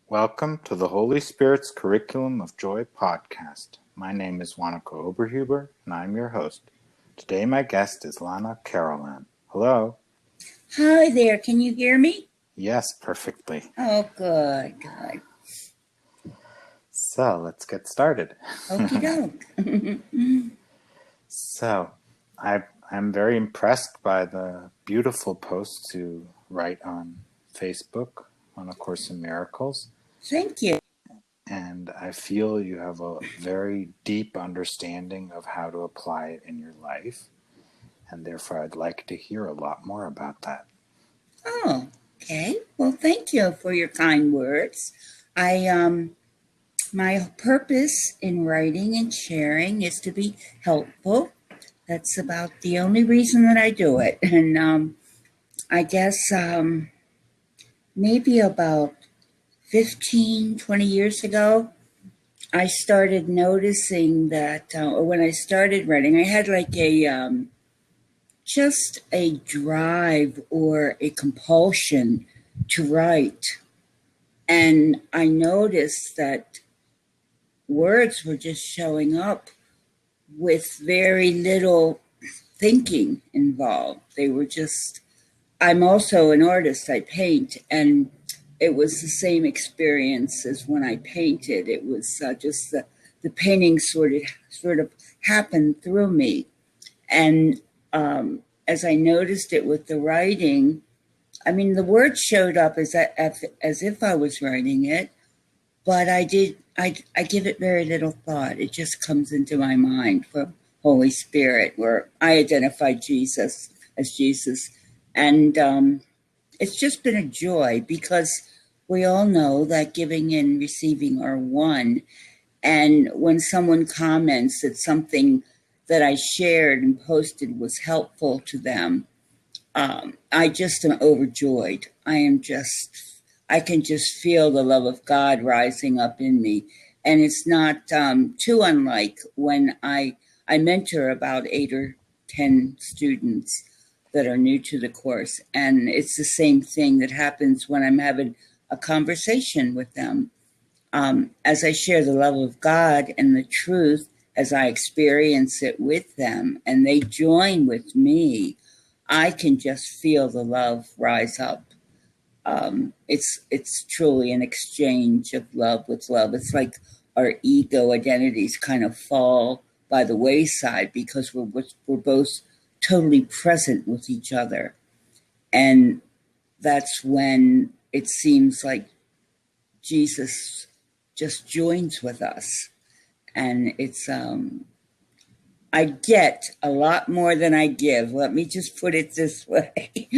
Welcome to the Holy Spirit's Curriculum of Joy podcast. My name is Wanaka Oberhuber, and I'm your host. Today my guest is Lana Carolan. Hello. Hi there, can you hear me? Yes, perfectly. Oh, good. So, let's get started. Okie doke. So, I'm very impressed by the beautiful posts you write on Facebook on A Course in Miracles. Thank you. And I feel you have a very deep understanding of how to apply it in your life. And therefore, I'd like to hear a lot more about that. Oh, okay. Well, thank you for your kind words. My purpose in writing and sharing is to be helpful. That's about the only reason that I do it. And I guess maybe about 15, 20 years ago, I started noticing that, when I started writing, I had like just a drive or a compulsion to write. And I noticed that words were just showing up with very little thinking involved. They were just, I'm also an artist, I paint, and it was the same experience as when I painted. It was just the painting sort of happened through me. And as I noticed it with the writing, I mean, the words showed up as if I was writing it, but I give it very little thought. It just comes into my mind from Holy Spirit, where I identify Jesus as Jesus. And it's just been a joy, because we all know that giving and receiving are one. And when someone comments that something that I shared and posted was helpful to them, I just am overjoyed. I can just feel the love of God rising up in me. And it's not too unlike when I mentor about 8 or 10 students that are new to the course. And it's the same thing that happens when I'm having a conversation with them. As I share the love of God and the truth, as I experience it with them, and they join with me, I can just feel the love rise up. It's truly an exchange of love with love. It's like our ego identities kind of fall by the wayside, because we're both totally present with each other. And that's when it seems like Jesus just joins with us. And it's I get a lot more than I give. Let me just put it this way.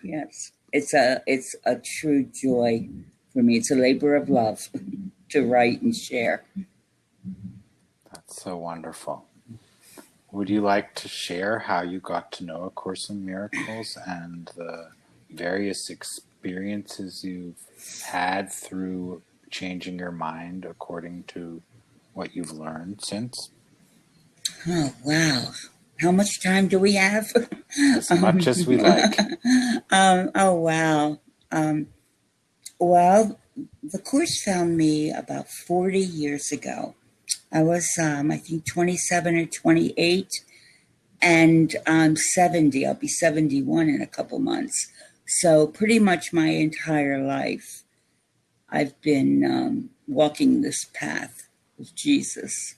Yes, it's a true joy for me. It's a labor of love to write and share. That's so wonderful. Would you like to share how you got to know A Course in Miracles and the various experiences you've had through changing your mind according to what you've learned since? Oh, wow. How much time do we have? As much as we like. Oh, wow. Well, the course found me about 40 years ago. I was, I think, 27 or 28, and I'm 70. I'll be 71 in a couple months. So pretty much my entire life, I've been walking this path with Jesus.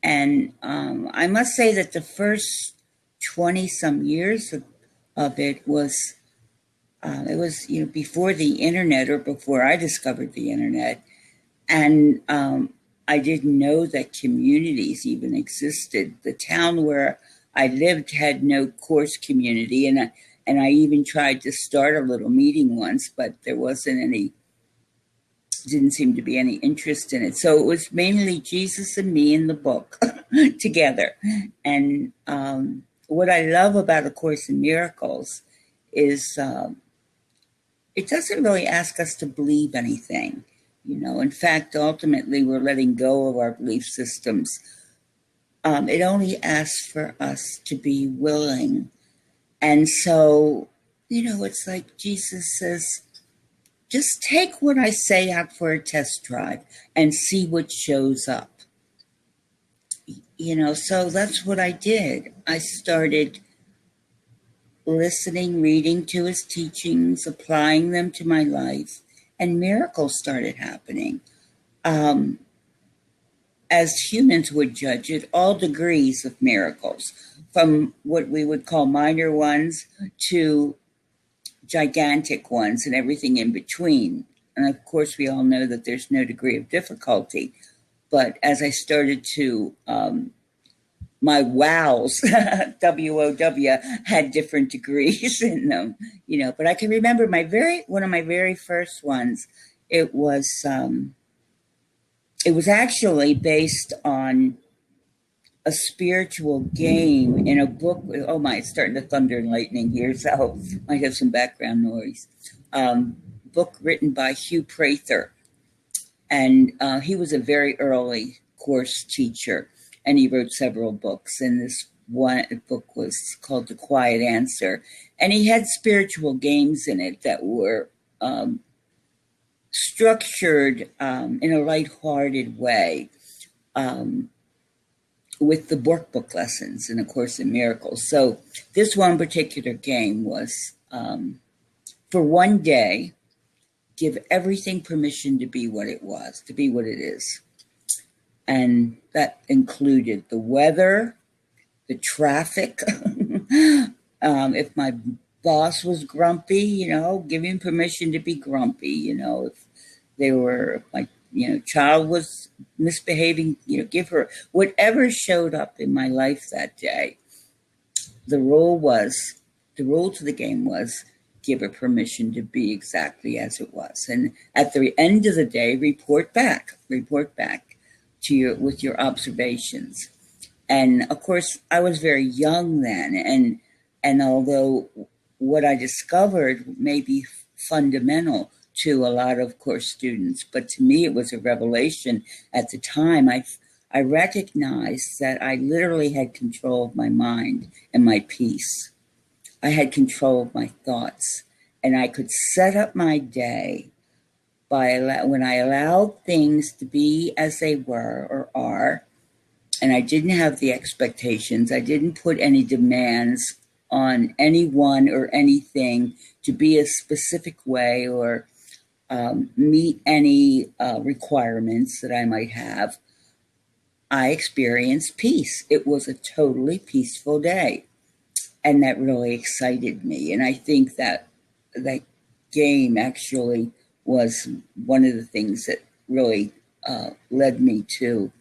And I must say that the first 20-some years of it was before the internet, or before I discovered the internet. And I didn't know that communities even existed. The town where I lived had no course community, and I even tried to start a little meeting once, but there didn't seem to be any interest in it. So it was mainly Jesus and me in the book together. And what I love about A Course in Miracles is it doesn't really ask us to believe anything. In fact, ultimately, we're letting go of our belief systems. It only asks for us to be willing. And so, it's like Jesus says, just take what I say out for a test drive and see what shows up. So that's what I did. I started listening, reading to his teachings, applying them to my life, and miracles started happening. Um, as humans would judge it, all degrees of miracles, from what we would call minor ones to gigantic ones and everything in between. And of course, we all know that there's no degree of difficulty. But as I started to, my wows, WOW, had different degrees in them, But I can remember one of my very first ones. It was actually based on a spiritual game in a book. Oh my, it's starting to thunder and lightning here, so I might have some background noise. Book written by Hugh Prather. And he was a very early course teacher, and he wrote several books. And this one book was called The Quiet Answer. And he had spiritual games in it that were structured in a lighthearted way. With the workbook lessons in A Course in Miracles. So this one particular game was for one day, give everything permission to be what it was, to be what it is. And that included the weather, the traffic. If my boss was grumpy, give him permission to be grumpy. If they were like, child was misbehaving, give her whatever showed up in my life that day. The rule to the game was give her permission to be exactly as it was. And at the end of the day, report back to with your observations. And of course, I was very young then. And although what I discovered may be fundamental to a lot of course students, but to me it was a revelation at the time. I recognized that I literally had control of my mind and my peace. I had control of my thoughts, and I could set up my day when I allowed things to be as they were or are, and I didn't have the expectations. I didn't put any demands on anyone or anything to be a specific way or meet any requirements that I might have. I experienced peace. It was a totally peaceful day. And that really excited me. And I think that game actually was one of the things that really led me to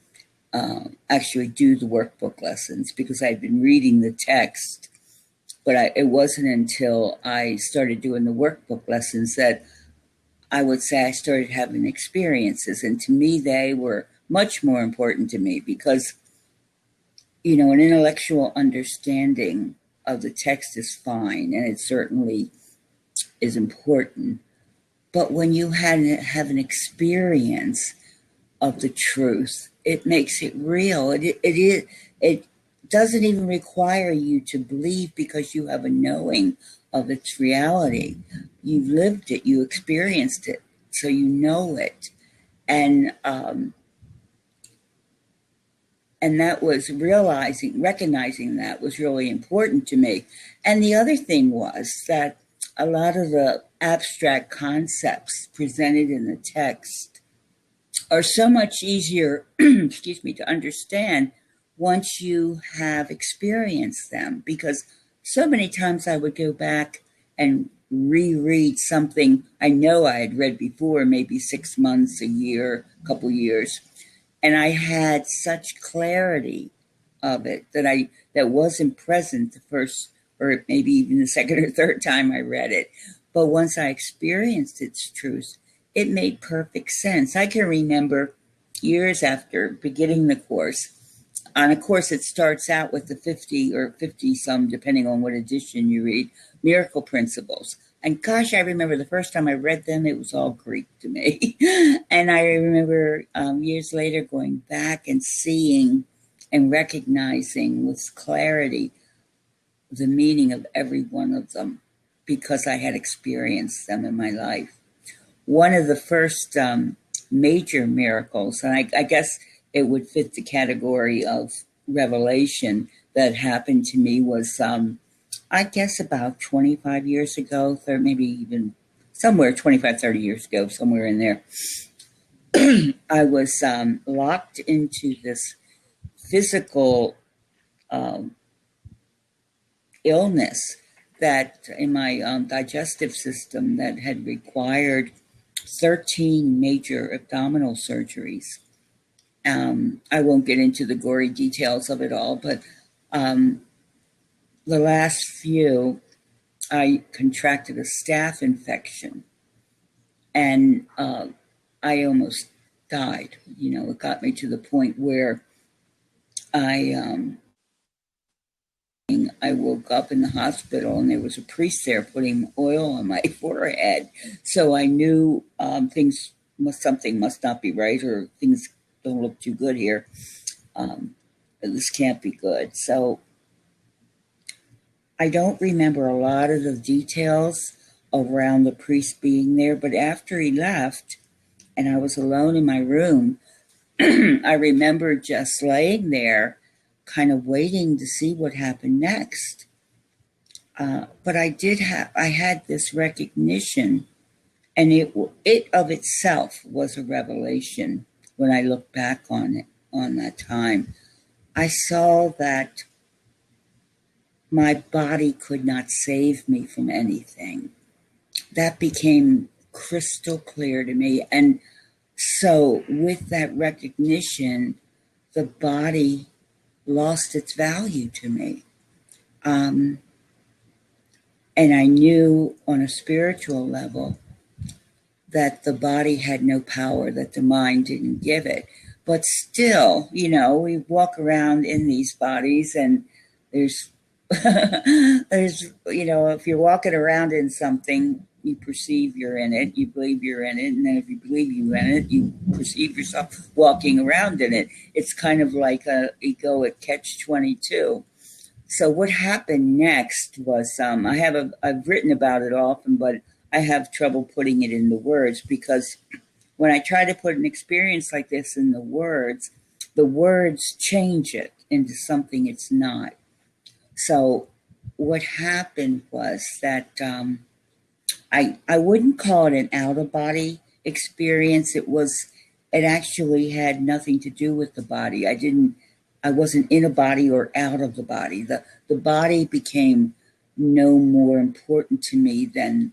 actually do the workbook lessons, because I'd been reading the text, but it wasn't until I started doing the workbook lessons that I would say I started having experiences. And to me, they were much more important to me because, an intellectual understanding of the text is fine, and it certainly is important. But when you have an experience of the truth, it makes it real. It doesn't even require you to believe, because you have a knowing of its reality. You've lived it, you experienced it, so you know it. And that was recognizing that was really important to me. And the other thing was that a lot of the abstract concepts presented in the text are so much easier, to understand once you have experienced them. Because so many times I would go back and reread something I know I had read before, maybe 6 months, a year, a couple years, and I had such clarity of it that wasn't present the first, or maybe even the second or third time I read it. But once I experienced its truth, it made perfect sense. I can remember years after beginning the course. On a course, it starts out with the 50 or 50 some, depending on what edition you read, miracle principles. And gosh, I remember the first time I read them, it was all Greek to me. And I remember years later going back and seeing and recognizing with clarity the meaning of every one of them, because I had experienced them in my life. one of the first major miracles, and I guess it would fit the category of revelation that happened to me was, I guess, about 25 years ago, maybe even somewhere 25, 30 years ago, somewhere in there. I was locked into this physical illness that in my digestive system that had required 13 major abdominal surgeries. I won't get into the gory details of it all, but the last few, I contracted a staph infection, and I almost died. It got me to the point where I woke up in the hospital and there was a priest there putting oil on my forehead. So I knew something must not be right, or things don't look too good here. This can't be good. So I don't remember a lot of the details around the priest being there, but after he left and I was alone in my room, I remember just laying there kind of waiting to see what happened next. But I had this recognition, and it of itself was a revelation when I look back on that time. I saw that my body could not save me from anything. That became crystal clear to me. And so with that recognition, the body lost its value to me. And I knew on a spiritual level that the body had no power, that the mind didn't give it. But still, we walk around in these bodies, and there's, if you're walking around in something, you perceive you're in it, you believe you're in it, and then if you believe you're in it, you perceive yourself walking around in it. It's kind of like a egoic catch-22. So what happened next was, I've written about it often, but I have trouble putting it into words, because when I try to put an experience like this in the words change it into something it's not. So what happened was that I wouldn't call it an out-of-body experience. It actually had nothing to do with the body. I wasn't in a body or out of the body. The body became no more important to me than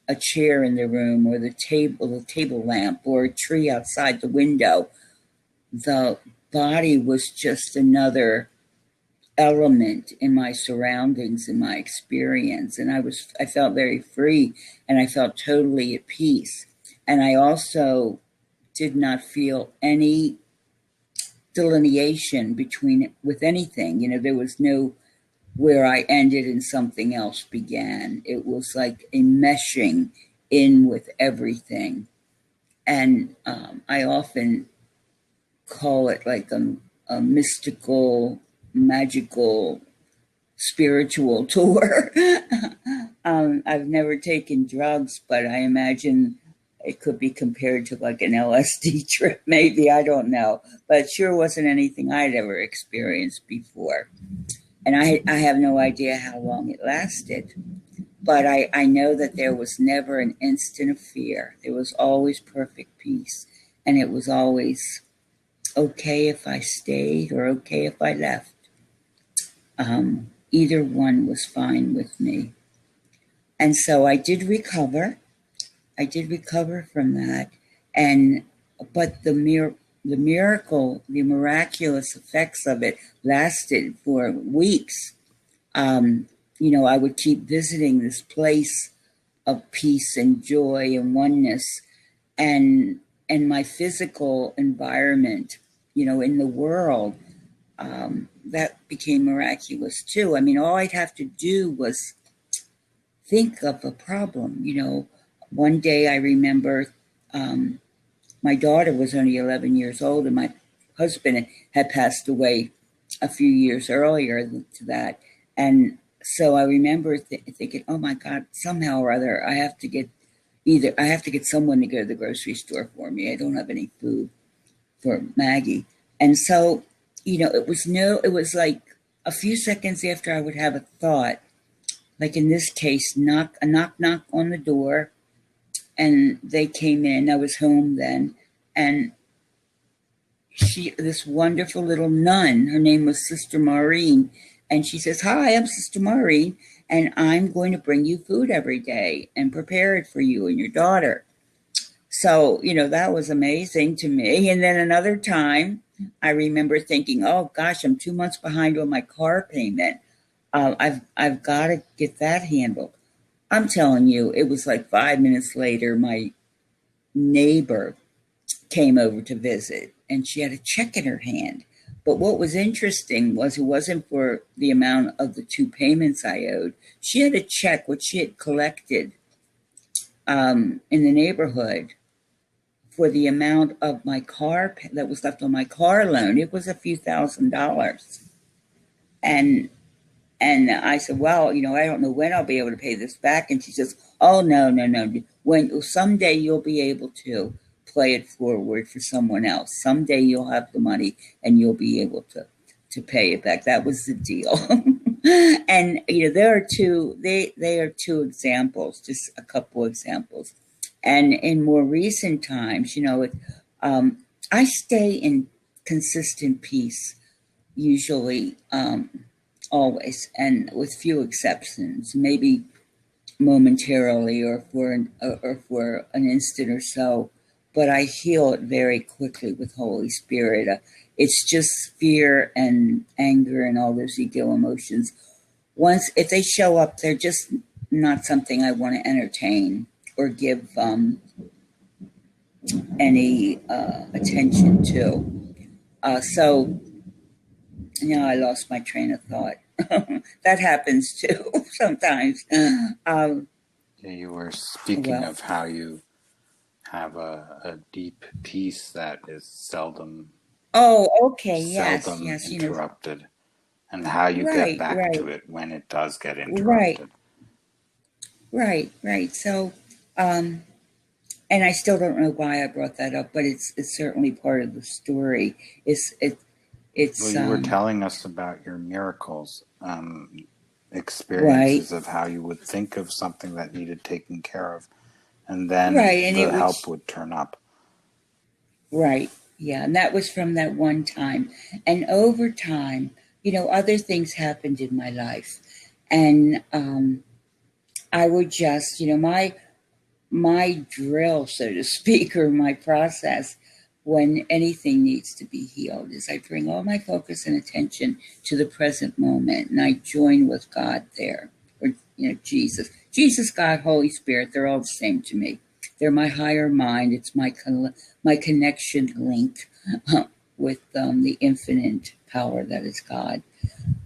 a chair in the room, or the table lamp, or a tree outside the window. The body was just another element in my surroundings, in my experience. And I felt very free, and I felt totally at peace. And I also did not feel any delineation with anything. There was no where I ended and something else began. It was like a meshing in with everything. And I often call it like a mystical, magical, spiritual tour. I've never taken drugs, but I imagine it could be compared to like an LSD trip, maybe, I don't know. But it sure wasn't anything I'd ever experienced before. And I have no idea how long it lasted. But I know that there was never an instant of fear. There was always perfect peace. And it was always okay if I stayed or okay if I left. Either one was fine with me. And so I did recover. I did recover from that. But the miracle, the miraculous effects of it lasted for weeks. I would keep visiting this place of peace and joy and oneness, and my physical environment, in the world, that became miraculous too. I mean, all I'd have to do was think of a problem. One day I remember my daughter was only 11 years old, and my husband had passed away a few years earlier to that. And so I remember thinking, oh my God, somehow or other, I have to get, either I have to get someone to go to the grocery store for me. I don't have any food for Maggie. And so, it was like a few seconds after I would have a thought, like in this case, a knock on the door, and they came in. I was home then, and this wonderful little nun, her name was Sister Maureen, and she says, "Hi, I'm Sister Maureen, and I'm going to bring you food every day and prepare it for you and your daughter." So, that was amazing to me. And then another time, I remember thinking, "Oh gosh, I'm 2 months behind on my car payment. I've got to get that handled." I'm telling you, it was like 5 minutes later, my neighbor came over to visit, and she had a check in her hand. But what was interesting was it wasn't for the amount of the two payments I owed. She had a check which she had collected in the neighborhood for the amount of my car that was left on my car loan. It was a few $1,000s. And I said, "Well, I don't know when I'll be able to pay this back." And she says, "Oh, no, no, no. When someday you'll be able to play it forward for someone else. Someday you'll have the money and you'll be able to pay it back." That was the deal. And there are they are two examples, just a couple examples. And in more recent times, I stay in consistent peace usually. Always, and with few exceptions, maybe momentarily or for an instant or so, but I heal it very quickly with Holy Spirit. It's just fear and anger and all those ego emotions. If they show up, they're just not something I want to entertain or give any attention to. So now I lost my train of thought. That happens too sometimes. Yeah, you were speaking of how you have a deep peace that is seldom interrupted, and how you get back to it when it does get interrupted. Right. So, and I still don't know why I brought that up, but it's certainly part of the story. Well, you were telling us about your miracles, experiences of how you would think of something that needed taken care of, and then the help would turn up. Right, yeah, and that was from that one time. And over time, other things happened in my life, and I would just, my drill, so to speak, or my process when anything needs to be healed is I bring all my focus and attention to the present moment, and I join with God there, or Jesus, God, Holy Spirit. They're all the same to me. They're my higher mind. It's my connection link with the infinite power that is God.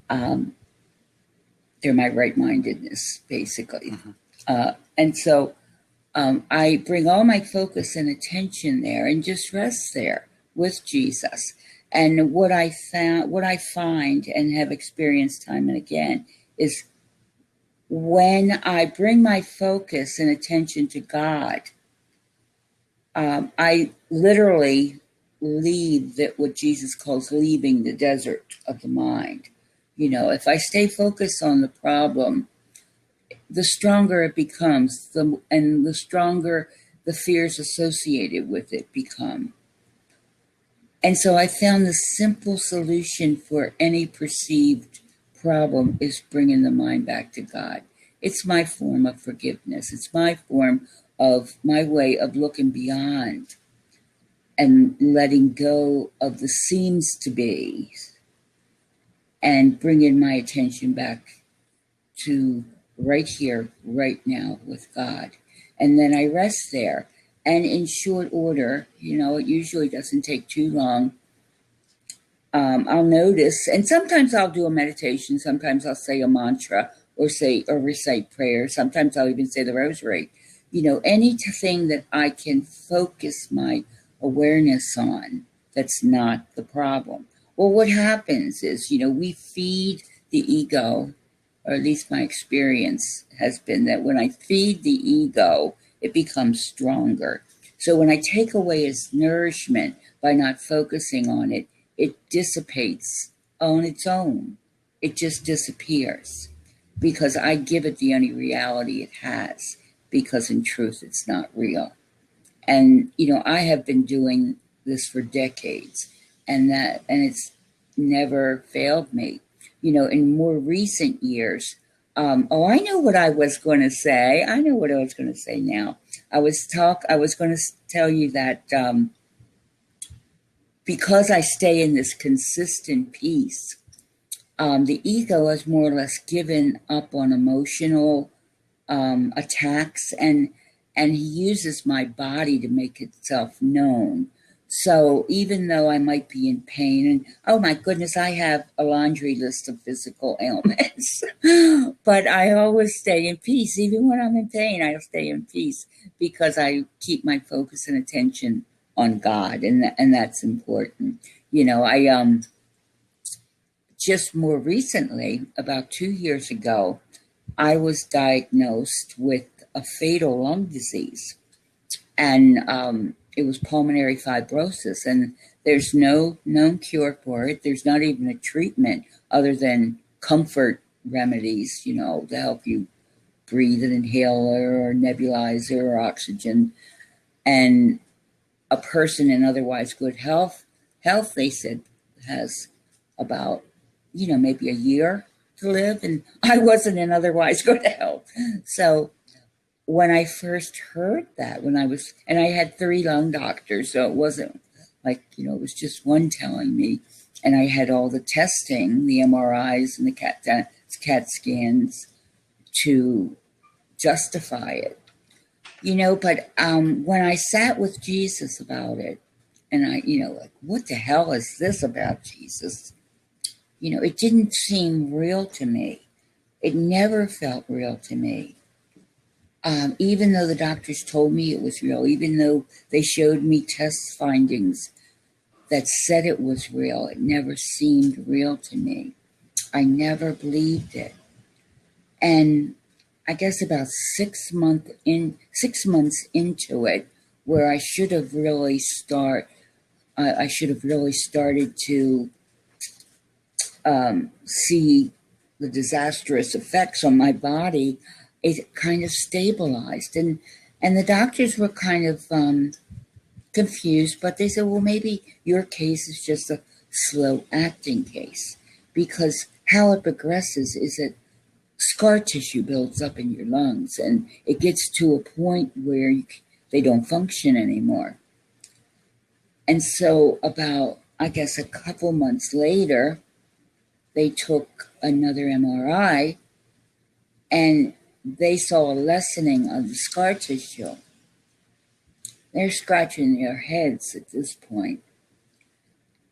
They're my right-mindedness, basically. Mm-hmm. And so I bring all my focus and attention there and just rest there with Jesus. And what I find and have experienced time and again is when I bring my focus and attention to God, I literally leave what Jesus calls leaving the desert of the mind. If I stay focused on the problem, the stronger it becomes, and the stronger the fears associated with it become. And so I found the simple solution for any perceived problem is bringing the mind back to God. It's my form of forgiveness. It's my way of looking beyond and letting go of the seems to be and bringing my attention back to right here, right now with God. And then I rest there. And in short order, it usually doesn't take too long. I'll notice, and sometimes I'll do a meditation. Sometimes I'll say a mantra or recite prayer. Sometimes I'll even say the rosary. Anything that I can focus my awareness on that's not the problem. Well, what happens is, we feed the ego, or at least my experience has been that when I feed the ego it becomes stronger. So when I take away its nourishment by not focusing on it, it dissipates on its own. It just disappears because I give it the only reality it has, because in truth it's not real. And I have been doing this for decades, and it's never failed me. In more recent years, I know what I was going to say. I know what I was going to say now. I was going to tell you that because I stay in this consistent peace, the ego has more or less given up on emotional attacks, and he uses my body to make itself known. So even though I might be in pain, and oh my goodness, I have a laundry list of physical ailments, but I always stay in peace. Even when I'm in pain, I'll stay in peace because I keep my focus and attention on God, and that's important. I just more recently, about 2 years ago, I was diagnosed with a fatal lung disease, and it was pulmonary fibrosis, and there's no known cure for it. There's not even a treatment other than comfort remedies, to help you breathe an inhaler or nebulizer or oxygen. And a person in otherwise good health, they said, has about, maybe a year to live, and I wasn't in otherwise good health. So when I first heard that, and I had 3 lung doctors, so it wasn't like, it was just one telling me, and I had all the testing, the MRIs and the CAT scans to justify it, but when I sat with Jesus about it, and I, like, what the hell is this about Jesus? It didn't seem real to me. It never felt real to me. Even though the doctors told me it was real, even though they showed me test findings that said it was real, it never seemed real to me. I never believed it. And I guess about 6 months into it, where I should have really started to see the disastrous effects on my body, it kind of stabilized, and the doctors were kind of confused, but they said, well, maybe your case is just a slow acting case, because how it progresses is that scar tissue builds up in your lungs, and it gets to a point where they don't function anymore. And so about, I guess, a couple months later, they took another MRI, and they saw a lessening of the scar tissue. They're scratching their heads at this point.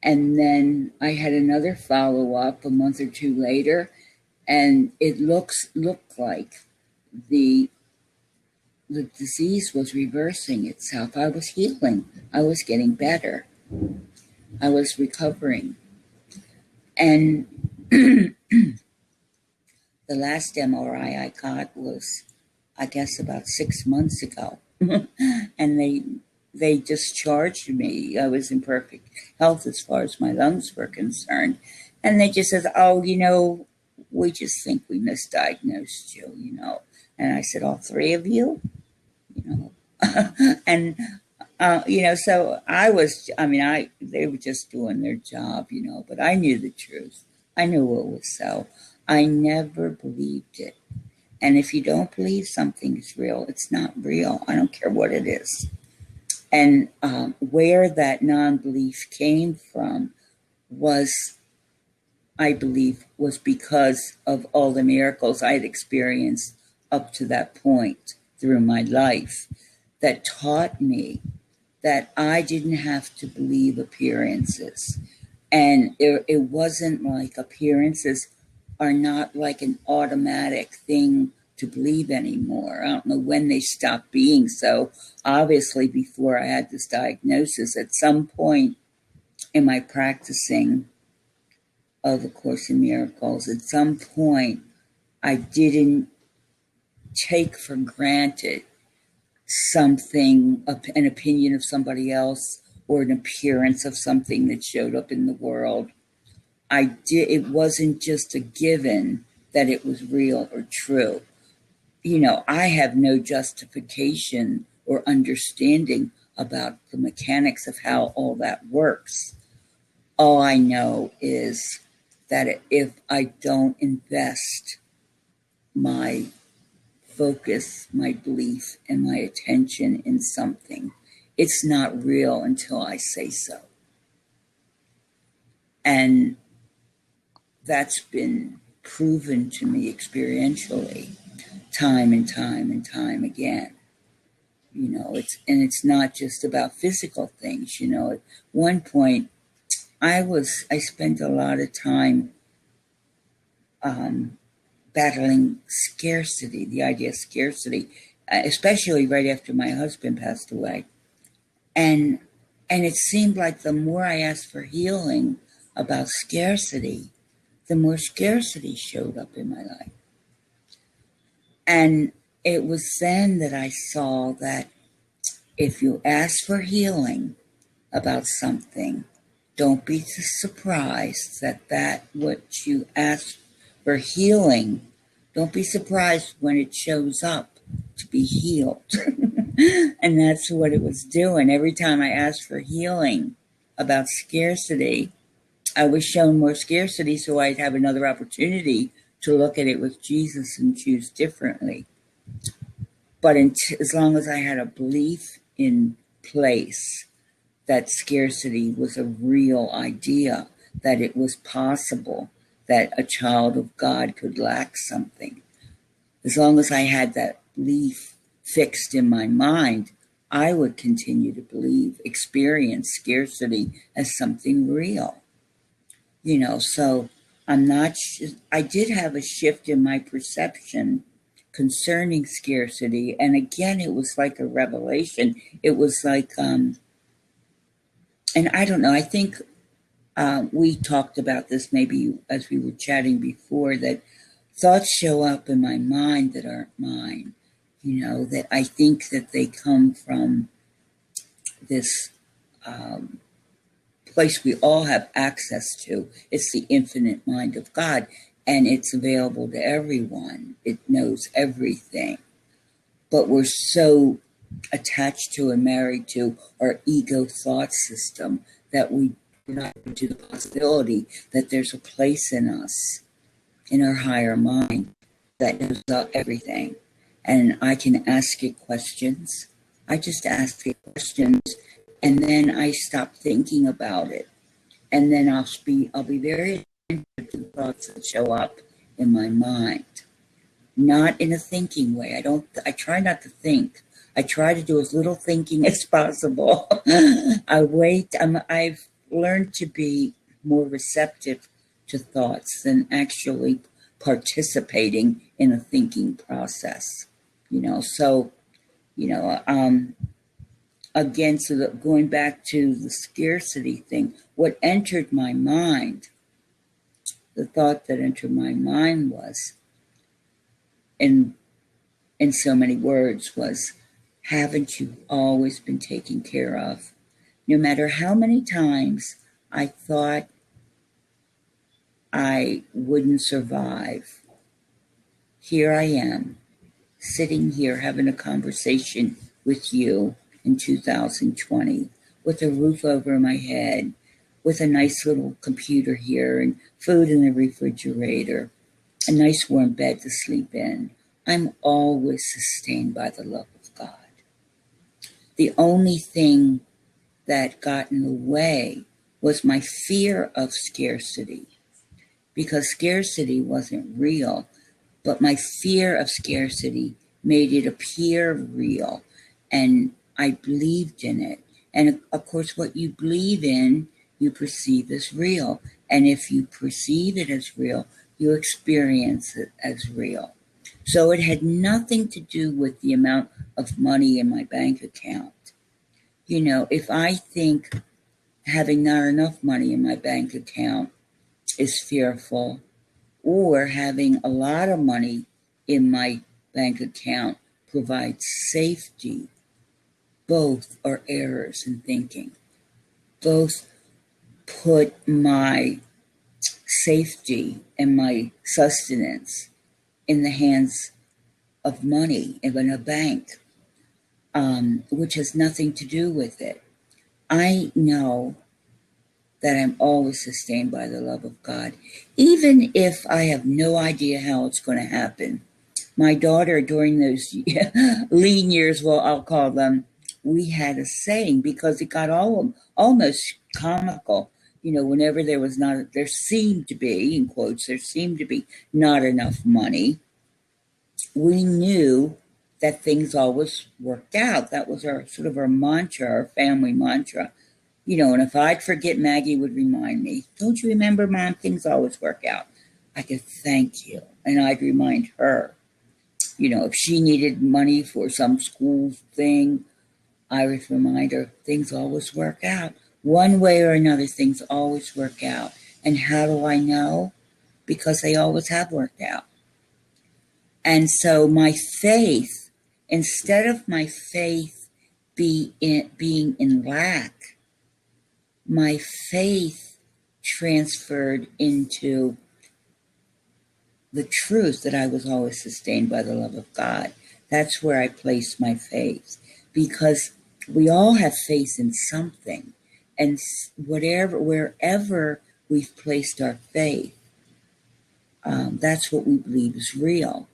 And then I had another follow-up a month or 2 later, and it looked like the disease was reversing itself. I was healing. I was getting better. I was recovering. And the last MRI I got was, I guess, about 6 months ago. And they discharged me. I was in perfect health as far as my lungs were concerned. And they just said, oh, we just think we misdiagnosed you, And I said, all 3 of you? And, so they were just doing their job, but I knew the truth. I knew what was so. I never believed it. And if you don't believe something is real, it's not real. I don't care what it is. And where that non-belief came from was, I believe, was because of all the miracles I'd experienced up to that point through my life that taught me that I didn't have to believe appearances. And it wasn't like appearances are not like an automatic thing to believe anymore. I don't know when they stopped being so. Obviously, before I had this diagnosis, at some point in my practicing of A Course in Miracles, at some point, I didn't take for granted something, an opinion of somebody else, or an appearance of something that showed up in the world. It wasn't just a given that it was real or true. I have no justification or understanding about the mechanics of how all that works. All I know is that if I don't invest my focus, my belief, and my attention in something, it's not real until I say so. And that's been proven to me experientially time and time and time again. It's not just about physical things. At one point I spent a lot of time battling scarcity, the idea of scarcity, especially right after my husband passed away. And it seemed like the more I asked for healing about scarcity, the more scarcity showed up in my life. And it was then that I saw that if you ask for healing about something, don't be surprised that what you ask for healing, don't be surprised when it shows up to be healed. And that's what it was doing. Every time I asked for healing about scarcity, I was shown more scarcity, so I'd have another opportunity to look at it with Jesus and choose differently. But as long as I had a belief in place that scarcity was a real idea, that it was possible that a child of God could lack something, as long as I had that belief fixed in my mind, I would continue to experience scarcity as something real. So I did have a shift in my perception concerning scarcity. And again, it was like a revelation. It was like, and I don't know, I think we talked about this maybe as we were chatting before, that thoughts show up in my mind that aren't mine, that I think that they come from this place we all have access to. It's the infinite mind of God, and it's available to everyone. It knows everything. But we're so attached to and married to our ego thought system that we're not to the possibility that there's a place in us, in our higher mind, that knows everything. And I can ask it questions. I just ask it questions, and then I stop thinking about it. And then I'll be very attentive to the thoughts that show up in my mind. Not in a thinking way. I try not to think. I try to do as little thinking as possible. I've learned to be more receptive to thoughts than actually participating in a thinking process. Again, going back to the scarcity thing, what entered my mind, the thought that entered my mind was, in so many words, was, haven't you always been taken care of? No matter how many times I thought I wouldn't survive, here I am, sitting here having a conversation with you in 2020, with a roof over my head, with a nice little computer here and food in the refrigerator, a nice warm bed to sleep in. I'm always sustained by the love of God. The only thing that got in the way was my fear of scarcity, because scarcity wasn't real, but my fear of scarcity made it appear real, and I believed in it. And of course, what you believe in, you perceive as real. And if you perceive it as real, you experience it as real. So it had nothing to do with the amount of money in my bank account. If I think having not enough money in my bank account is fearful, or having a lot of money in my bank account provides safety, both are errors in thinking. Both put my safety and my sustenance in the hands of money in a bank, which has nothing to do with it. I know that I'm always sustained by the love of God, even if I have no idea how it's going to happen. My daughter, during those lean years, well, I'll call them, we had a saying because it got almost comical. Whenever there seemed to be, in quotes, there seemed to be not enough money, we knew that things always worked out. That was our sort of our mantra, our family mantra. And if I'd forget, Maggie would remind me, don't you remember, Mom, things always work out. I could thank you. And I'd remind her. If she needed money for some school thing, I would remind her, things always work out. One way or another, things always work out. And how do I know? Because they always have worked out. And so my faith, instead of my faith being in lack, my faith transferred into the truth that I was always sustained by the love of God. That's where I placed my faith, because we all have faith in something, and wherever we've placed our faith, that's what we believe is real.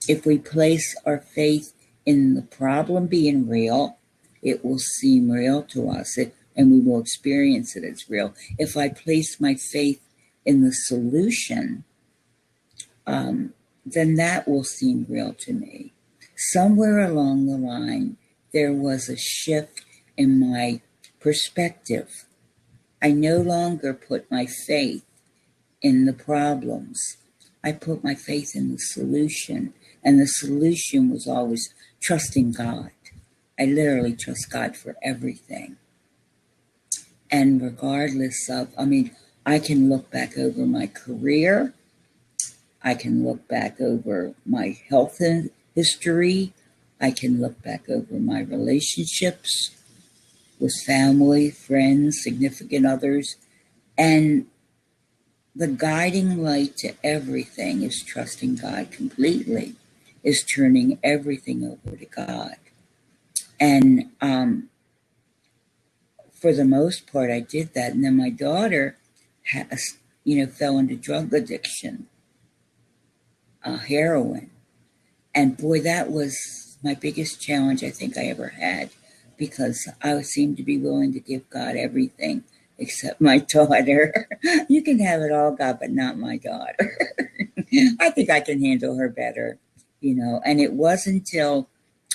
If we place our faith in the problem being real, it will seem real to us, and we will experience it as real. If I place my faith in the solution, then that will seem real to me. Somewhere along the line, there was a shift in my perspective. I no longer put my faith in the problems. I put my faith in the solution, and the solution was always trusting God. I literally trust God for everything. And regardless of, I can look back over my career, I can look back over my health history, I can look back over my relationships with family, friends, significant others, and the guiding light to everything is trusting God completely, is turning everything over to God. And for the most part, I did that. And then my daughter fell into drug addiction, heroin. And boy, that was my biggest challenge I think I ever had, because I seemed to be willing to give God everything except my daughter. You can have it all, God, but not my daughter. I think I can handle her better, And it wasn't until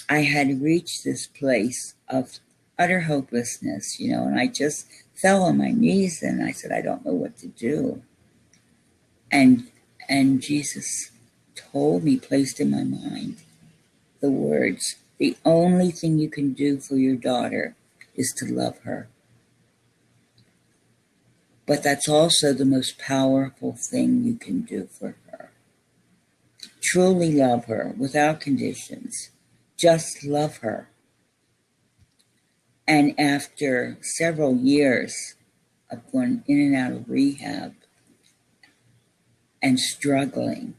I had reached this place of utter hopelessness, and I just fell on my knees and I said, I don't know what to do. And Jesus told me, placed in my mind, the words, the only thing you can do for your daughter is to love her. But that's also the most powerful thing you can do for her. Truly love her without conditions. Just love her. And after several years of going in and out of rehab and struggling,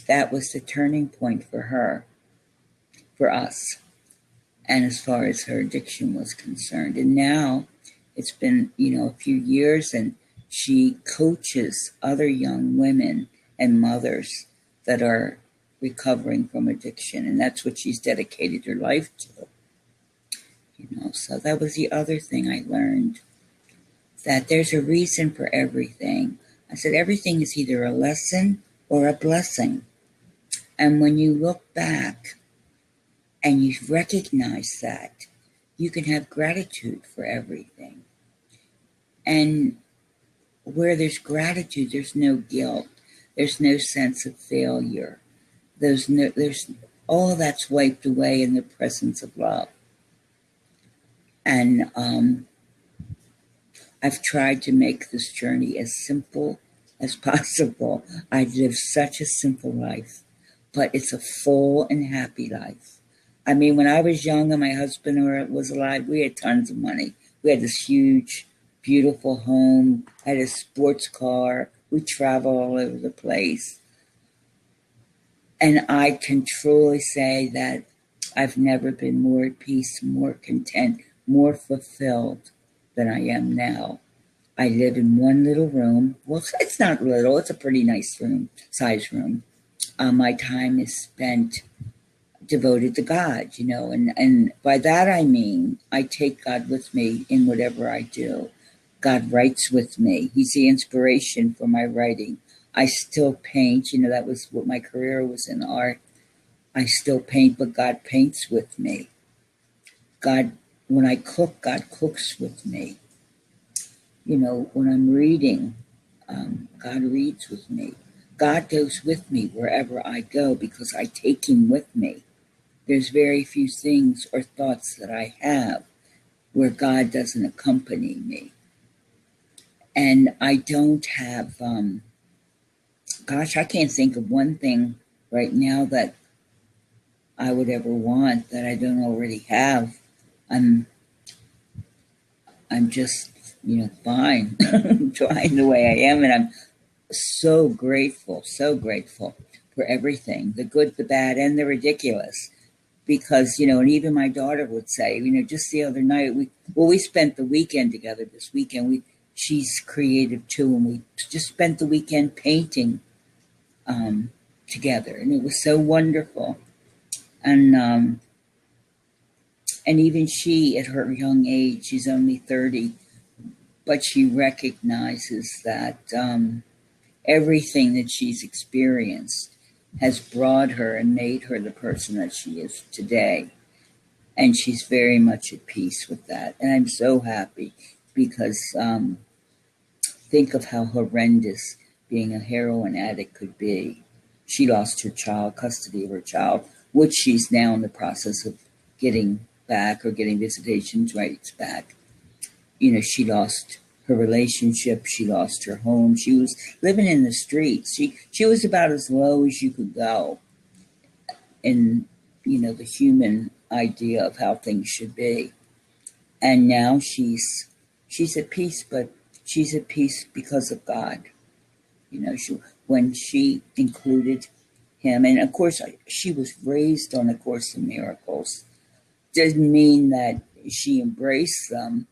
that was the turning point for her, for us, and as far as her addiction was concerned. And now it's been, a few years, and she coaches other young women and mothers that are recovering from addiction, and that's what she's dedicated her life to. So that was the other thing I learned, that there's a reason for everything. I said everything is either a lesson or a blessing. And when you look back and you recognize that, you can have gratitude for everything. And where there's gratitude, there's no guilt. There's no sense of failure. There's all of that's wiped away in the presence of love. And I've tried to make this journey as simple as possible. I've lived such a simple life, but it's a full and happy life. I mean, when I was young and my husband was alive, we had tons of money. We had this huge, beautiful home, had a sports car. We traveled all over the place. And I can truly say that I've never been more at peace, more content, more fulfilled than I am now. I live in one little room. Well, it's not little, it's a pretty nice room, size room. My time is spent devoted to God, and by that I mean I take God with me in whatever I do. God writes with me. He's the inspiration for my writing. I still paint, that was what my career was in art. I still paint, but God paints with me. God, when I cook, God cooks with me. When I'm reading, God reads with me. God goes with me wherever I go because I take him with me. There's very few things or thoughts that I have where God doesn't accompany me. And I don't have, I can't think of one thing right now that I would ever want that I don't already have. I'm just, fine, trying the way I am. And I'm so grateful for everything, the good, the bad, and the ridiculous. Because, and even my daughter would say, just the other night, we spent the weekend together this weekend. She's creative too, and we just spent the weekend painting together, and it was so wonderful. And even she, at her young age, she's only 30, but she recognizes that everything that she's experienced has brought her and made her the person that she is today. And she's very much at peace with that. And I'm so happy because think of how horrendous being a heroin addict could be. She lost her child, custody of her child, which she's now in the process of getting back or getting visitation rights back. She lost her relationship. She lost her home. She was living in the streets. She was about as low as you could go in, the human idea of how things should be. And now she's at peace, but she's at peace because of God. When she included him, and of course she was raised on A Course in Miracles, doesn't mean that she embraced them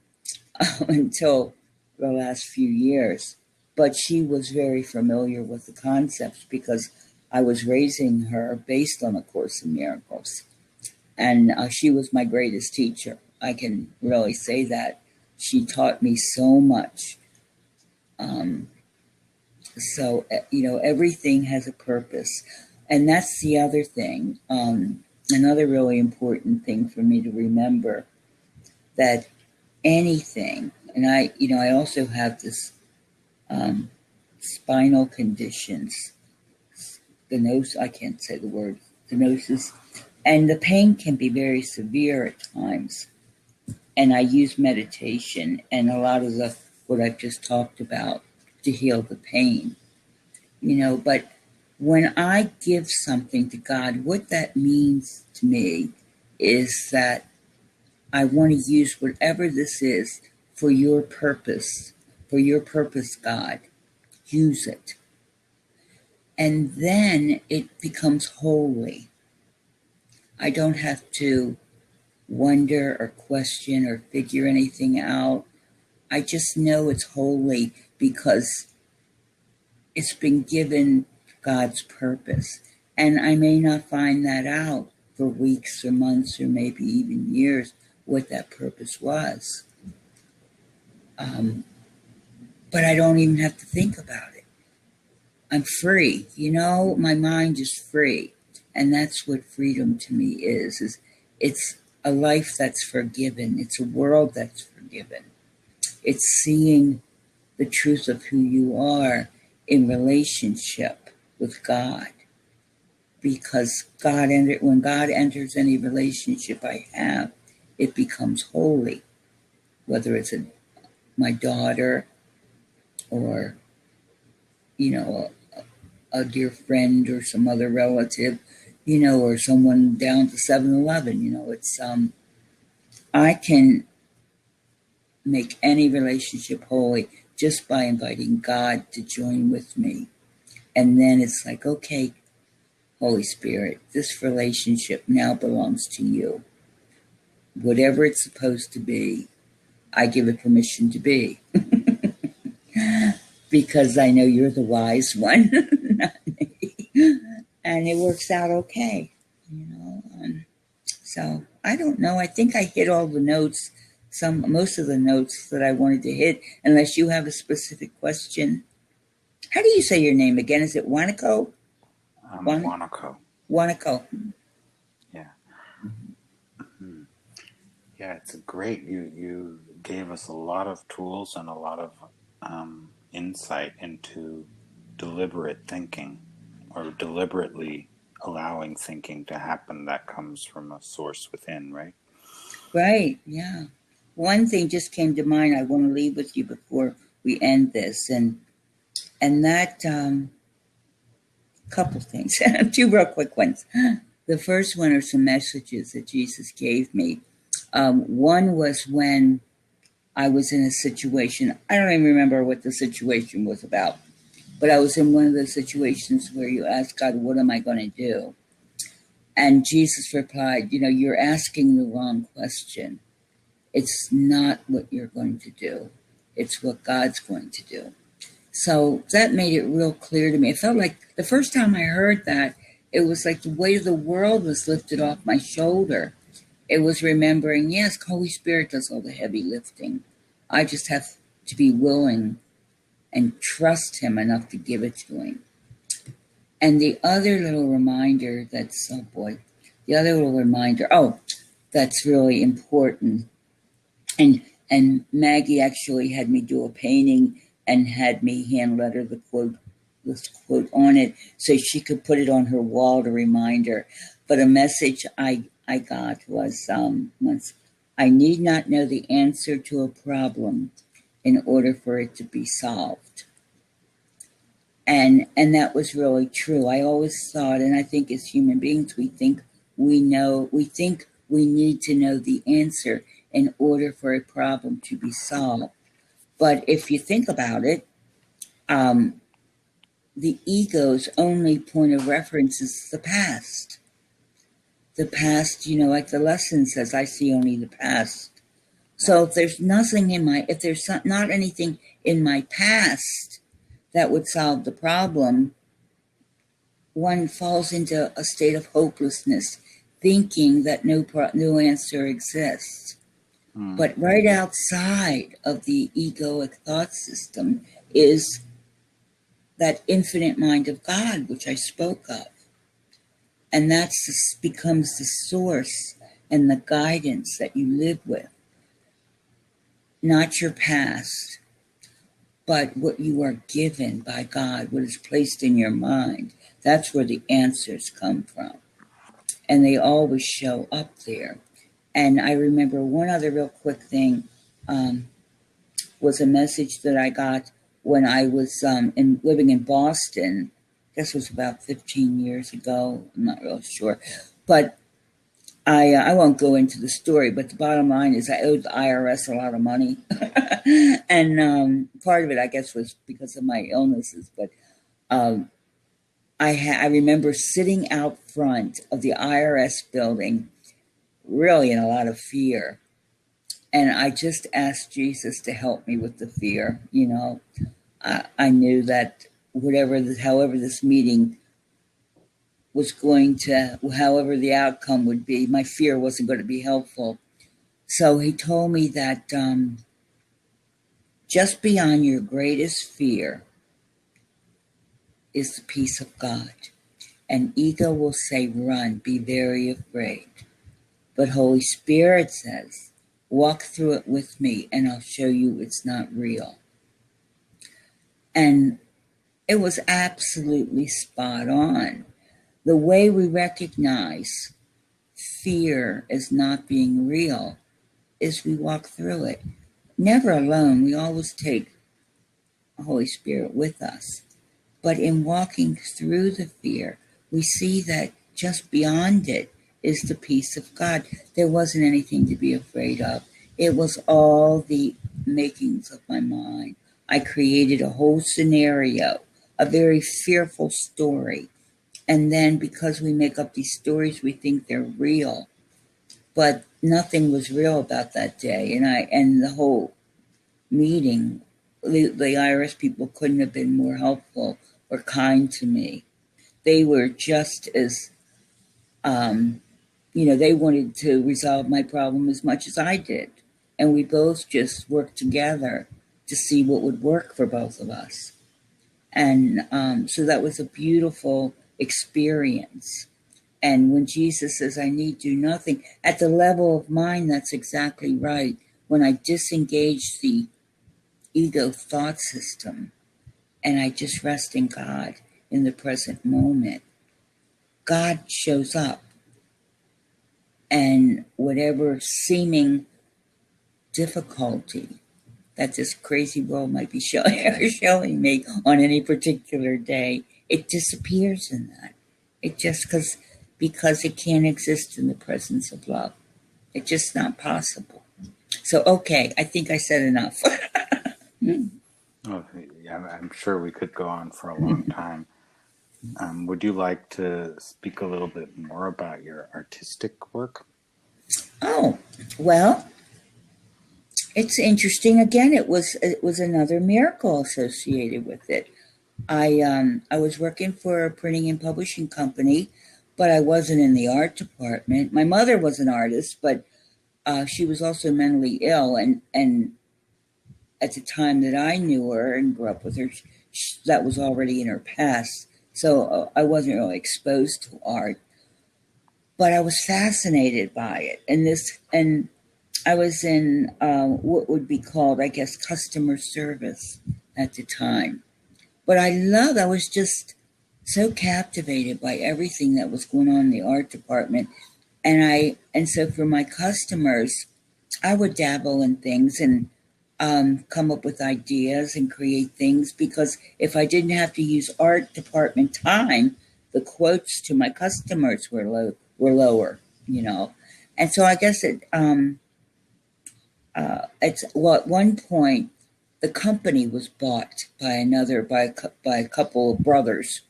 until the last few years, but she was very familiar with the concepts because I was raising her based on A Course in Miracles. And she was my greatest teacher. I can really say that. She taught me so much. So, everything has a purpose. And that's the other thing. Another really important thing for me to remember, that anything, and I also have this spinal conditions, I can't say the word, stenosis, and the pain can be very severe at times. And I use meditation and a lot of what I've just talked about to heal the pain. But when I give something to God, what that means to me is that I want to use whatever this is for your purpose, God. Use it. And then it becomes holy. I don't have to wonder or question or figure anything out. I just know it's holy because it's been given God's purpose. And I may not find that out for weeks or months or maybe even years, what that purpose was. But I don't even have to think about it. I'm free. My mind is free. And that's what freedom to me is it's a life that's forgiven. It's a world that's forgiven. It's seeing the truth of who you are in relationship with God. Because when God enters any relationship I have, it becomes holy. Whether it's my daughter or, a dear friend or some other relative, or someone down to 7-Eleven. It's I can make any relationship holy just by inviting God to join with me. And then it's like, okay, Holy Spirit, this relationship now belongs to you. Whatever it's supposed to be, I give it permission to be. Because I know you're the wise one, not me. And it works out okay. So I don't know. I think I hit all the notes, most of the notes that I wanted to hit, unless you have a specific question. How do you say your name again? Is it Wanako? Wanako. Wanako. Yeah. Yeah, it's great. You gave us a lot of tools and a lot of insight into deliberate thinking, or deliberately allowing thinking to happen that comes from a source within, right? Right, yeah. One thing just came to mind I want to leave with you before we end this, and that couple things, two real quick ones. The first one are some messages that Jesus gave me. One was when I was in a situation, I don't even remember what the situation was about, but I was in one of those situations where you ask God, what am I going to do? And Jesus replied, you're asking the wrong question. It's not what you're going to do. It's what God's going to do. So that made it real clear to me. It felt like the first time I heard that, it was like the weight of the world was lifted off my shoulder. It was remembering, yes, Holy Spirit does all the heavy lifting. I just have to be willing and trust him enough to give it to him. And the other little reminder that's that's really important. And Maggie actually had me do a painting and had me hand letter this quote on it so she could put it on her wall to remind her. But a message I got was once, I need not know the answer to a problem in order for it to be solved. And that was really true. I always thought, and I think as human beings, we think we need to know the answer in order for a problem to be solved. But if you think about it, the ego's only point of reference is the past. The past, like the lesson says, I see only the past. So if there's not anything in my past that would solve the problem, one falls into a state of hopelessness, thinking that no answer exists. But right outside of the egoic thought system is that infinite mind of God, which I spoke of. And that becomes the source and the guidance that you live with. Not your past, but what you are given by God, what is placed in your mind. That's where the answers come from. And they always show up there. And I remember one other real quick thing was a message that I got when I was living in Boston. I guess it was about 15 years ago. I'm not really sure. But I won't go into the story, but the bottom line is I owed the IRS a lot of money. And part of it, I guess, was because of my illnesses. But I remember sitting out front of the IRS building, really in a lot of fear. And I just asked Jesus to help me with the fear. I knew that however this meeting was however the outcome would be, my fear wasn't going to be helpful. So he told me that just beyond your greatest fear is the peace of God. And ego will say, run, be very afraid. But Holy Spirit says, walk through it with me and I'll show you it's not real. And it was absolutely spot on. The way we recognize fear as not being real is we walk through it. Never alone. We always take the Holy Spirit with us. But in walking through the fear, we see that just beyond it is the peace of God. There wasn't anything to be afraid of. It was all the makings of my mind. I created a whole scenario, a very fearful story. And then because we make up these stories, we think they're real. But nothing was real about that day. And the whole meeting, the IRS people couldn't have been more helpful or kind to me. They were just as, they wanted to resolve my problem as much as I did. And we both just worked together to see what would work for both of us. And so that was a beautiful experience. And when Jesus says, I need do nothing, at the level of mind, that's exactly right. When I disengage the ego thought system and I just rest in God in the present moment, God shows up. And whatever seeming difficulty that this crazy world might be showing me on any particular day, it disappears in that. It just because it can't exist in the presence of love. It's just not possible. So, okay, I think I said enough. Oh, yeah, I'm sure we could go on for a long time. Would you like to speak a little bit more about your artistic work? Oh, well, it's interesting. Again, it was another miracle associated with it. I was working for a printing and publishing company, but I wasn't in the art department. My mother was an artist, but she was also mentally ill, and at the time that I knew her and grew up with her, that was already in her past. So I wasn't really exposed to art, but I was fascinated by it. And I was in what would be called, I guess, customer service at the time. But I was just so captivated by everything that was going on in the art department. And so for my customers, I would dabble in things and come up with ideas and create things, because if I didn't have to use art department time, the quotes to my customers were lower, And so I guess at one point the company was bought by a couple of brothers,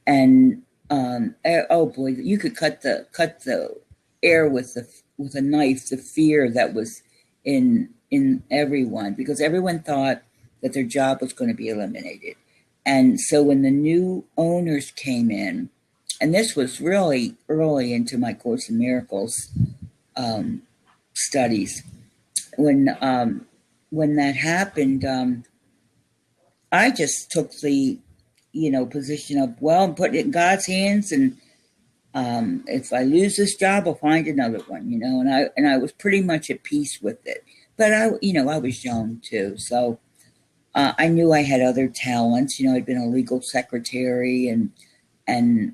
and oh boy, you could cut the air with a knife. The fear that was in everyone, because everyone thought that their job was going to be eliminated. And so when the new owners came in, and this was really early into my Course in Miracles studies, when that happened, I just took the position of, well, I'm putting it in God's hands, and if I lose this job, I'll find another one, and I was pretty much at peace with it. But I was young too, so I knew I had other talents. I'd been a legal secretary, and I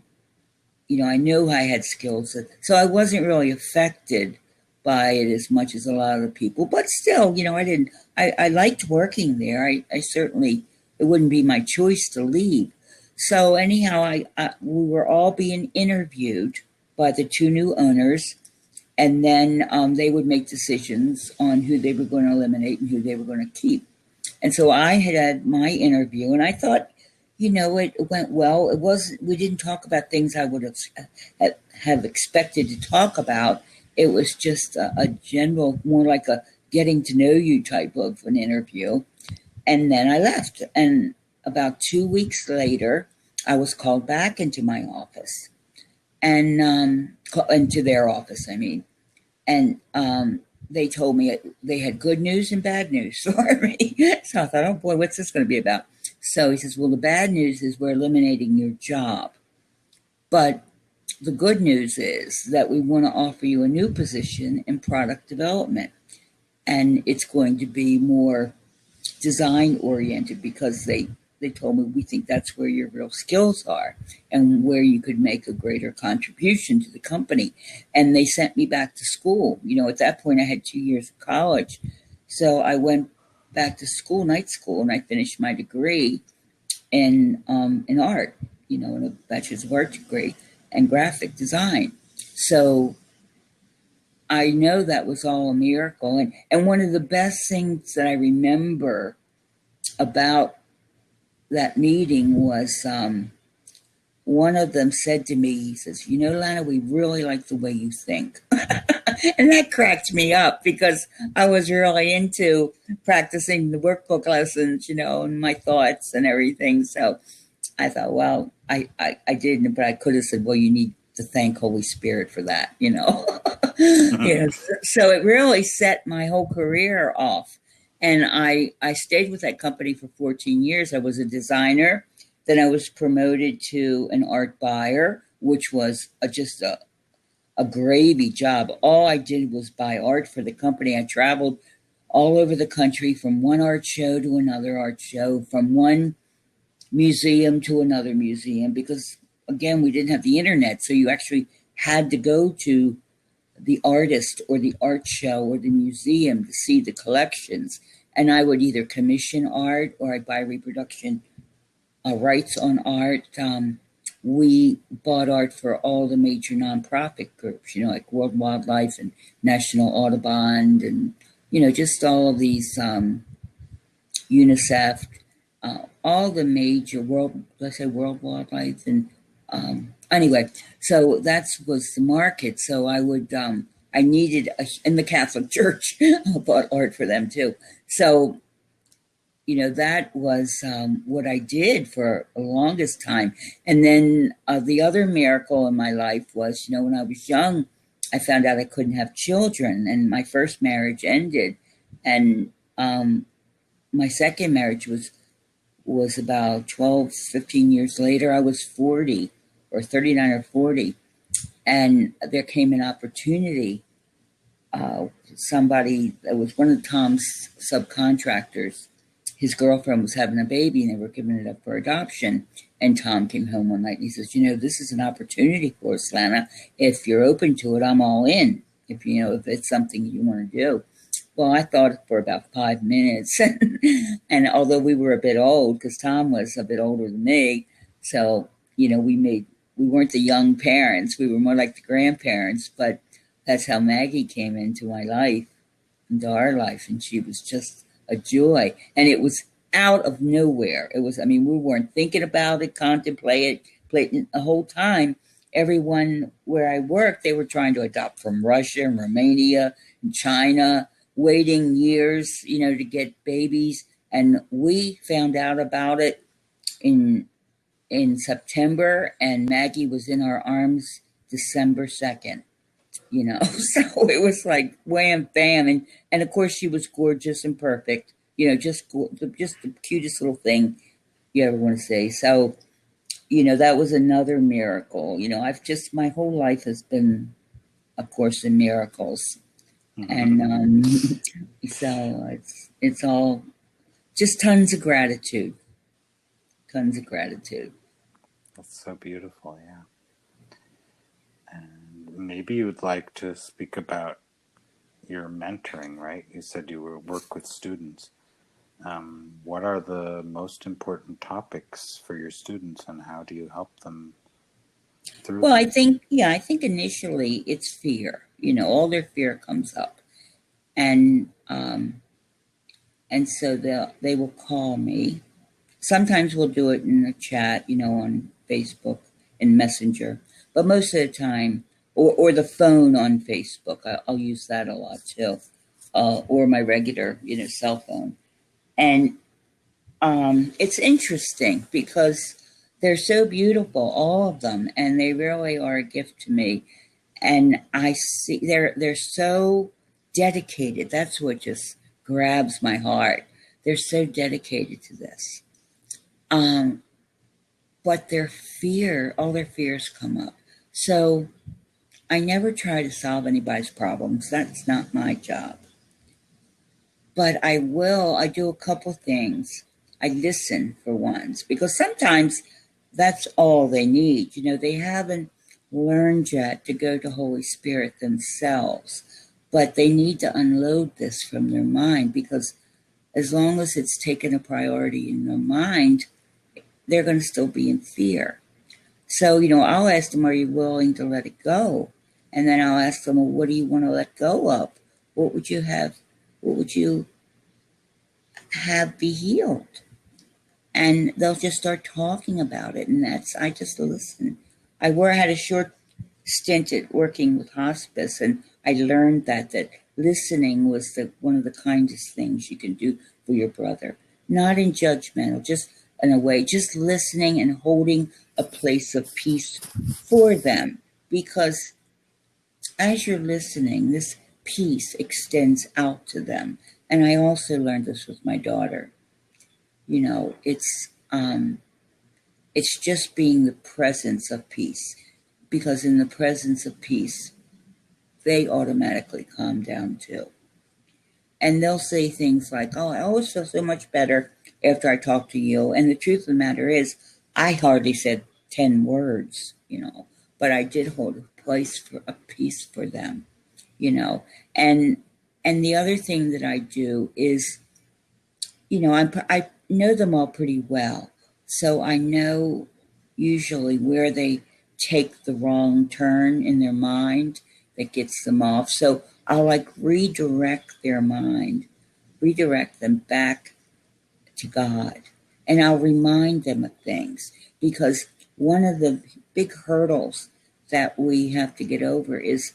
knew I had skills, so I wasn't really affected by it as much as a lot of the people. But still, I liked working there. I certainly, it wouldn't be my choice to leave. So anyhow, we were all being interviewed by the two new owners, and then they would make decisions on who they were going to eliminate and who they were going to keep. And so I had my interview, and I thought, it went well. We didn't talk about things I would have expected to talk about. It was just a general, more like a getting to know you type of an interview. And then I left. And about 2 weeks later, I was called back into my office, and into their office, I mean. And they told me they had good news and bad news for me. So I thought, oh boy, what's this going to be about? So he says, well, the bad news is we're eliminating your job. But the good news is that we want to offer you a new position in product development. And it's going to be more design oriented, because they told me, we think that's where your real skills are and where you could make a greater contribution to the company. And they sent me back to school. At that point I had 2 years of college. So I went back to school, night school, and I finished my degree in art, in a bachelor's of art degree. and graphic design. So I know that was all a miracle. And one of the best things that I remember about that meeting was one of them said to me, he says, you know, Lana, we really like the way you think. And that cracked me up because I was really into practicing the workbook lessons, you know, and my thoughts and everything. So I thought, well, I didn't, but I could have said, well, you need to thank Holy Spirit for that, you know. You know, so it really set my whole career off. And I stayed with that company for 14 years. I was a designer. Then I was promoted to an art buyer, which was just a gravy job. All I did was buy art for the company. I traveled all over the country from one art show to another art show, from one museum to another museum, because again, we didn't have the internet. So you actually had to go to the artist or the art show or the museum to see the collections. And I would either commission art or I'd buy reproduction rights on art. We bought art for all the major nonprofit groups, you know, like World Wildlife and National Audubon, and, you know, just all of these UNICEF, all the major World Wildlife, and anyway, so that was the market. So I would, I needed, in the Catholic Church, I bought art for them too. So, you know, that was what I did for the longest time. And then the other miracle in my life was, you know, when I was young, I found out I couldn't have children, and my first marriage ended. And my second marriage was about 12, 15 years later. I was 40 or 39 or 40. And there came an opportunity. Somebody that was one of Tom's subcontractors, his girlfriend was having a baby and they were giving it up for adoption. And Tom came home one night and he says, you know, this is an opportunity for us, Lana. If you're open to it, I'm all in. If you know, if it's something you want to do. Well, I thought for about 5 minutes. And although we were a bit old, because Tom was a bit older than me, so, you know, we weren't the young parents. We were more like the grandparents, but that's how Maggie came into my life, into our life. And she was just a joy. And it was out of nowhere. It was, I mean, we weren't thinking about it, contemplating the whole time. Everyone where I worked, they were trying to adopt from Russia and Romania and China, waiting years, you know, to get babies. And we found out about it in September, and Maggie was in our arms December 2nd. You know, so it was like wham, bam. And of course she was gorgeous and perfect, you know, just the cutest little thing you ever want to say. So, you know, that was another miracle. You know, my whole life has been A Course in Miracles. Mm-hmm. And so it's all just tons of gratitude. Tons of gratitude. That's so beautiful, yeah. Maybe you would like to speak about your mentoring, right? You said you work with students. What are the most important topics for your students, and how do you help them through Well, them? I think initially it's fear. You know, all their fear comes up. And so they will call me. Sometimes we'll do it in a chat, you know, on Facebook and Messenger. But most of the time, or the phone on Facebook. I'll use that a lot too, or my regular, you know, cell phone. And it's interesting because they're so beautiful, all of them, and they really are a gift to me. And I see they're so dedicated. That's what just grabs my heart. They're so dedicated to this. But all their fears come up. So I never try to solve anybody's problems. That's not my job. But I do a couple things. I listen for once, because sometimes that's all they need. You know, they haven't learned yet to go to Holy Spirit themselves, but they need to unload this from their mind, because as long as it's taken a priority in their mind, they're going to still be in fear. So, I'll ask them, are you willing to let it go? And then I'll ask them, well, what do you want to let go of? What would you have? What would you have be healed? And they'll just start talking about it. And I just listen. Had a short stint at working with hospice, and I learned that listening was one of the kindest things you can do for your brother. Not in judgmental, just in a way, just listening and holding a place of peace for them. Because as you're listening, this peace extends out to them. And I also learned this with my daughter. It's just being the presence of peace, because in the presence of peace, they automatically calm down too. And they'll say things like, oh, I always feel so much better after I talk to you. And the truth of the matter is, I hardly said 10 words, but I did hold a place for a peace for them, And the other thing that I do is, I know them all pretty well. So I know usually where they take the wrong turn in their mind that gets them off. So I'll redirect their mind, redirect them back to God. And I'll remind them of things, because one of the big hurdles that we have to get over is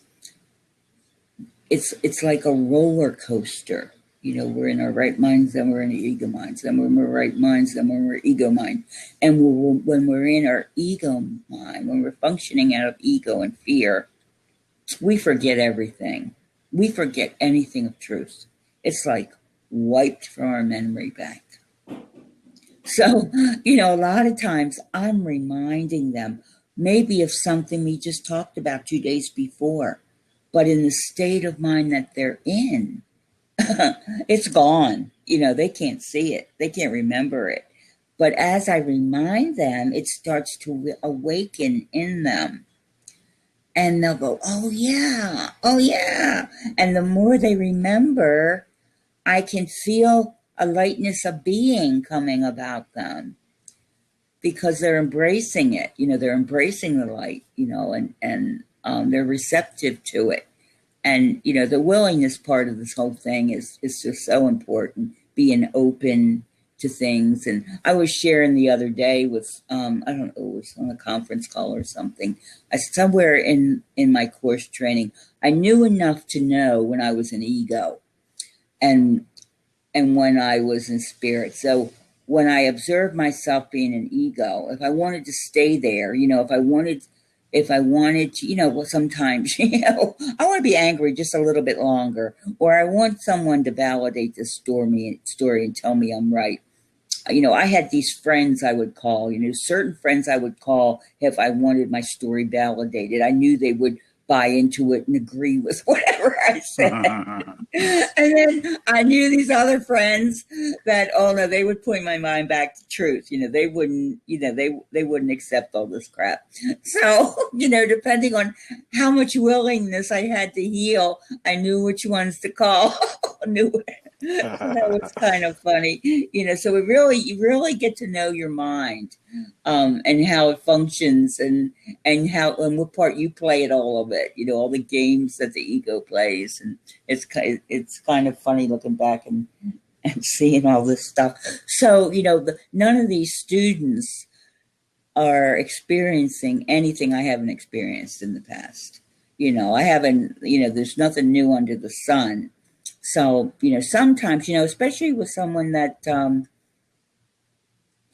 it's like a roller coaster. We're in our right minds, then we're in the ego minds, then we're in our right minds, then we're in our ego mind. And when we're in our ego mind, when we're functioning out of ego and fear, we forget everything. We forget anything of truth. It's like wiped from our memory bank. So, a lot of times I'm reminding them maybe of something we just talked about 2 days before, but in the state of mind that they're in, it's gone. They can't see it. They can't remember it. But as I remind them, it starts to awaken in them. And they'll go, oh yeah, oh yeah. And the more they remember, I can feel a lightness of being coming about them, because they're embracing it. They're embracing the light, and they're receptive to it. And, the willingness part of this whole thing is just so important, being open to things. And I was sharing the other day with, I don't know, it was on a conference call or something. Somewhere in my course training, I knew enough to know when I was in ego and when I was in spirit. So when I observed myself being an ego, if I wanted to stay there, if I wanted to, well, sometimes, I want to be angry just a little bit longer, or I want someone to validate this story and tell me I'm right. I had these friends I would call, certain friends I would call if I wanted my story validated. I knew they would buy into it and agree with whatever I said. And then I knew these other friends that, oh no, they would point my mind back to truth. They wouldn't, they wouldn't accept all this crap. So, depending on how much willingness I had to heal, I knew which ones to call. That was kind of funny, so you really get to know your mind, and how it functions, and what part you play in all of it, all the games that the ego plays. And it's kind of funny looking back and seeing all this stuff. So, none of these students are experiencing anything I haven't experienced in the past. I haven't, there's nothing new under the sun. So, sometimes, especially with someone that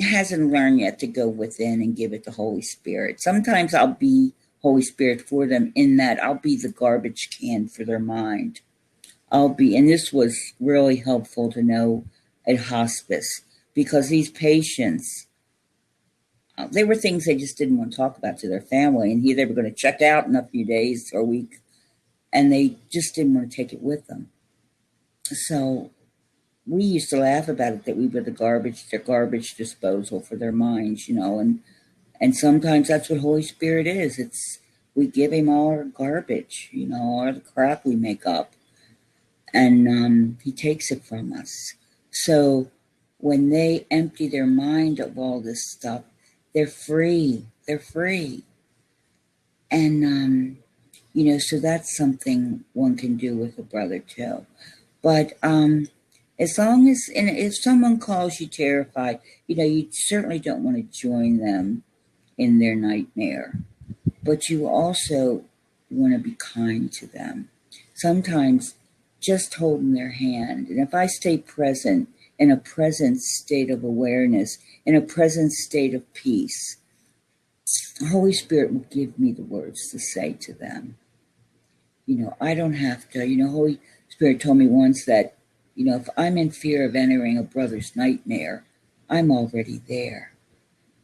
hasn't learned yet to go within and give it to Holy Spirit, sometimes I'll be Holy Spirit for them, in that I'll be the garbage can for their mind. And this was really helpful to know at hospice, because these patients, they were things they just didn't want to talk about to their family. And they were going to check out in a few days or a week, and they just didn't want to take it with them. So we used to laugh about it, that we were their garbage disposal for their minds, and sometimes that's what Holy Spirit is. We give him all our garbage, all the crap we make up, and he takes it from us. So when they empty their mind of all this stuff, they're free. They're free. And, so that's something one can do with a brother too. But as long as, and if someone calls you terrified, you certainly don't want to join them in their nightmare. But you also want to be kind to them. Sometimes just holding their hand. And if I stay present in a present state of awareness, in a present state of peace, the Holy Spirit will give me the words to say to them. I don't have to. Holy Spirit told me once that, if I'm in fear of entering a brother's nightmare, I'm already there.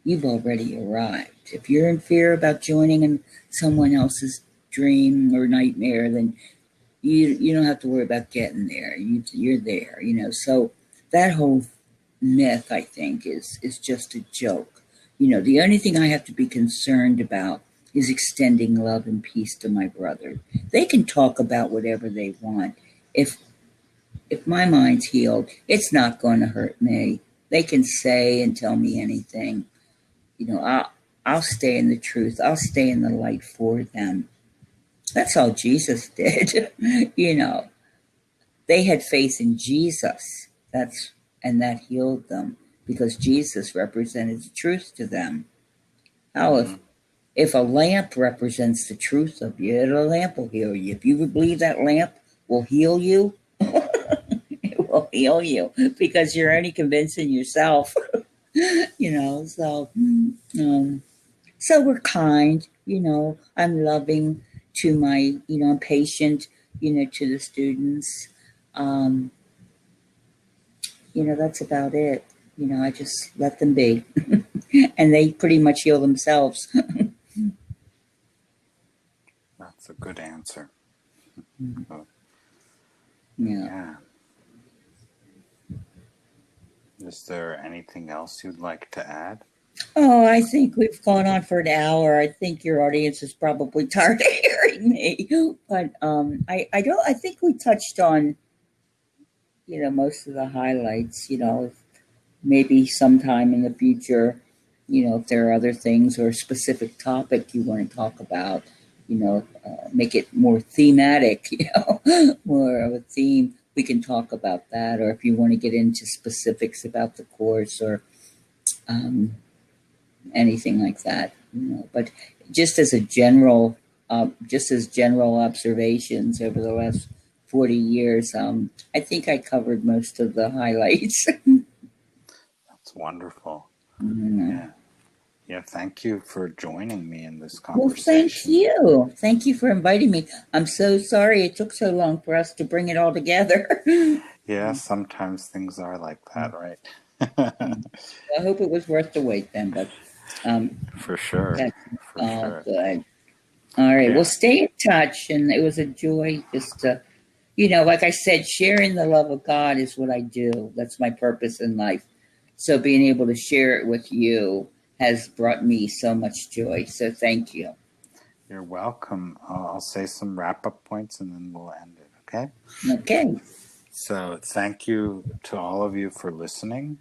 You've already arrived. If you're in fear about joining in someone else's dream or nightmare, then you don't have to worry about getting there. You're there. So that whole myth, I think, is just a joke. The only thing I have to be concerned about is extending love and peace to my brother. They can talk about whatever they want. If my mind's healed, it's not going to hurt me. They can say and tell me anything. I'll stay in the truth. I'll stay in the light for them. That's all Jesus did. They had faith in Jesus. And that healed them because Jesus represented the truth to them. How if a lamp represents the truth of you, the lamp will heal you. If you believe that lamp will heal you, it will heal you because you're only convincing yourself. So we're kind. I'm loving to my, I'm patient, to the students. That's about it. I just let them be. And they pretty much heal themselves. That's a good answer. Yeah. Is there anything else you'd like to add? Oh, I think we've gone on for an hour. I think your audience is probably tired of hearing me. But I think we touched on, most of the highlights, maybe sometime in the future, if there are other things or a specific topic you want to talk about, make it more thematic, more of a theme, we can talk about that. Or if you want to get into specifics about the course or anything like that, but just as general observations over the last 40 years, I think I covered most of the highlights. That's wonderful. Mm-hmm. Yeah, thank you for joining me in this conversation. Well, thank you for inviting me. I'm so sorry it took so long for us to bring it all together. Yeah, sometimes things are like that, right? I hope it was worth the wait then, but for sure. Good. All right, Well, stay in touch, and it was a joy just to, like I said, sharing the love of God is what I do. That's my purpose in life. So being able to share it with you has brought me so much joy. So thank you. You're welcome. I'll say some wrap-up points and then we'll end it, okay? Okay. So thank you to all of you for listening.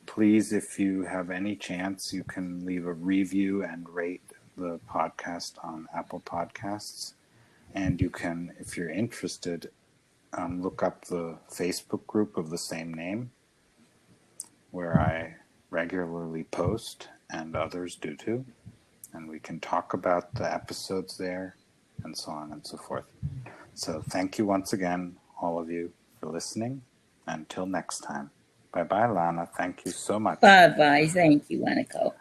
Please, if you have any chance, you can leave a review and rate the podcast on Apple Podcasts. And you can, if you're interested, look up the Facebook group of the same name, where I regularly post and others do too. And we can talk about the episodes there and so on and so forth. So thank you once again, all of you, for listening. Until next time. Bye-bye, Lana. Thank you so much. Bye-bye. Thank you, Aniko.